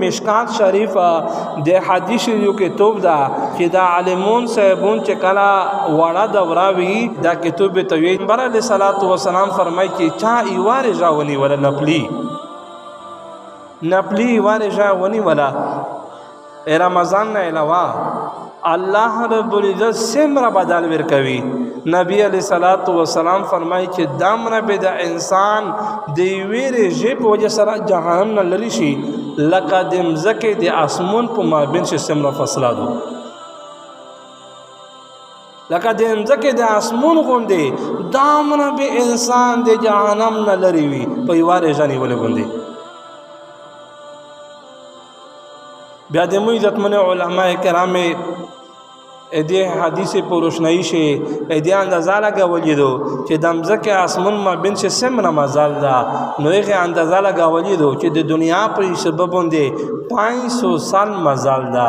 مشکات شریف د حدیث یو کتاب دا چې دا عالمون صاحبون چې کلا وړه دوراوي دا کتاب توی بر علیہ الصلوۃ والسلام فرمای چې چا ایوار ژاونی ولا نپلی ایوار ژاونی ولا رمضان نه علاوه الله رب العزت سمره بدل ورکوي نبی علیہ الصلوۃ والسلام فرمای چې دامره به د انسان د ویری جې په وجه سره جهنم نه لری شي لکه د مزکه د اسمون په مابین شي سمره فاصله دو لکه د مزکه د اسمون غوندې دامره به انسان د جهنم نه لری وي په یواره ځنی ولې غوندې بیا د مو عزتمن علماء کرام دې حدیث په روشنايي شي دې اندازه لګولې دو چې د مزکه اسمون ما بین شي سمره مزال دا نو یې اندازه لګولې دو چې د دنیا پر سبب باندې 500 سال مزال دا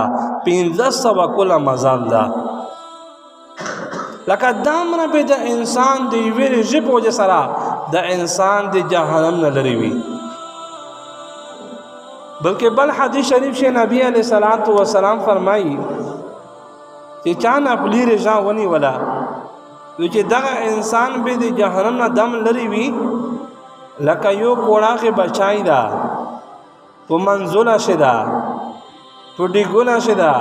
1500 کله مزال دا لکه دامره به د انسان د ویری جپ وجه سره د انسان د جهنم نه لري وي بلکہ بل حدیث شریف سے نبی علیہ الصلوۃ والسلام فرمائی کہ چاند اپلی رجا ونی ولا چې دغه انسان به د جهنم نه دم لري وي لکه یو کوړه کې بچای دا په منزله شدا په دیګونه شدا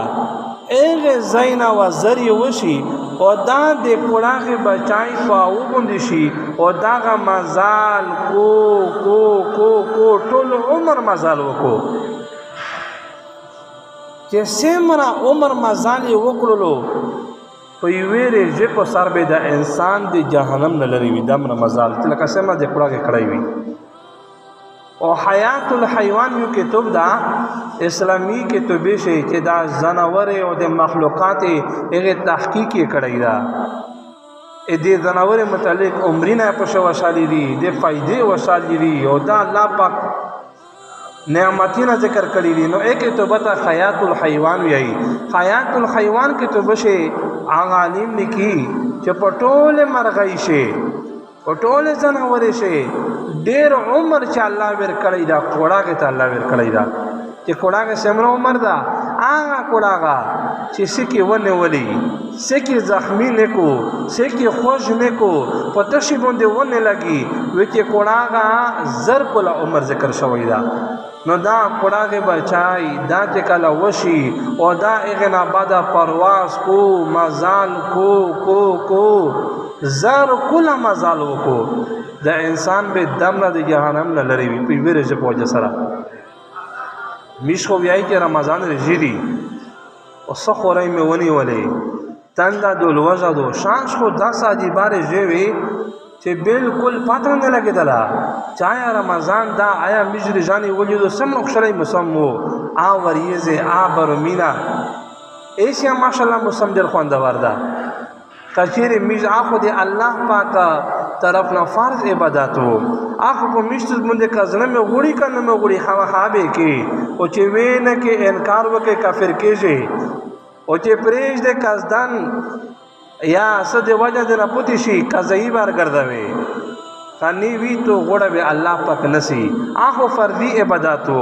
اغه زینا و زری وشي او دا د کوړه کې بچای پاو باندې شي او داغه مزال کو ټول عمر مزال وکړو چې سمره عمر مزال وکړلو په ویری چې په سر به د انسان د جهنم نه لري وي دمر مزال لکه سمره د کوړه کې کړای وي او حیات الحیوان یو کتاب دا اسلامی کتاب شي چې دا زناور او د مخلوقات هغه تحقیق کړی دا دې زناور متعلق عمرینه په شو وشالې دي د فائدې وشالې دي او دا الله پاک نعمتونه ذکر کړی دي نو ایک کتاب ته حیات الحیوان وی حیات الحیوان کتاب شي عالم نکی چې پټول مرغی شي پټول زناور شي ډیر عمر چې الله ور کړی دا کوړه کې ته الله ور کړی دا چې کوړه کې سمره عمر دا هغه کوړه چې سکی ونه ولي سکی زخمی نکو سکی خوش نکو پته شي باندې ونه لګي و چې کوړه زر کول عمر ذکر شوی دا نو دا کوړه کې بچای دا چې کله وشي او دا اغنا بعد پرواز کو مزال کو زر کول مزال وکو د انسان به دم نه د جهنم نه لري وي په ویره چې پوجا سره میش خو بیاي چې رمضان رجیدي او سخورای مې ونی ولې تندا دول وجدو شانش خو 10 عجیباره جوي چې بالکل پاتې نه لګیدلا چایا رمضان دا آیا مجری جاني وجدو سم خوشالي مسمو ا وریزه ا برمینا ایشیا ماشاءالله مسم در خواندوار ده کچیر میز اخو دی الله پاک طرف نه فرض عبادتو اخو په مشت باندې کزنه مې غوړي کنه مې غوړي هوا کې او چې وینه کې انکار وکي کافر کېږي او چې پرېج د کزدان یا صد وجه د راپوتی شي کزئی بار ګرځوي خانی وی تو غوړه به الله پاک نسی اخو فرضی عبادتو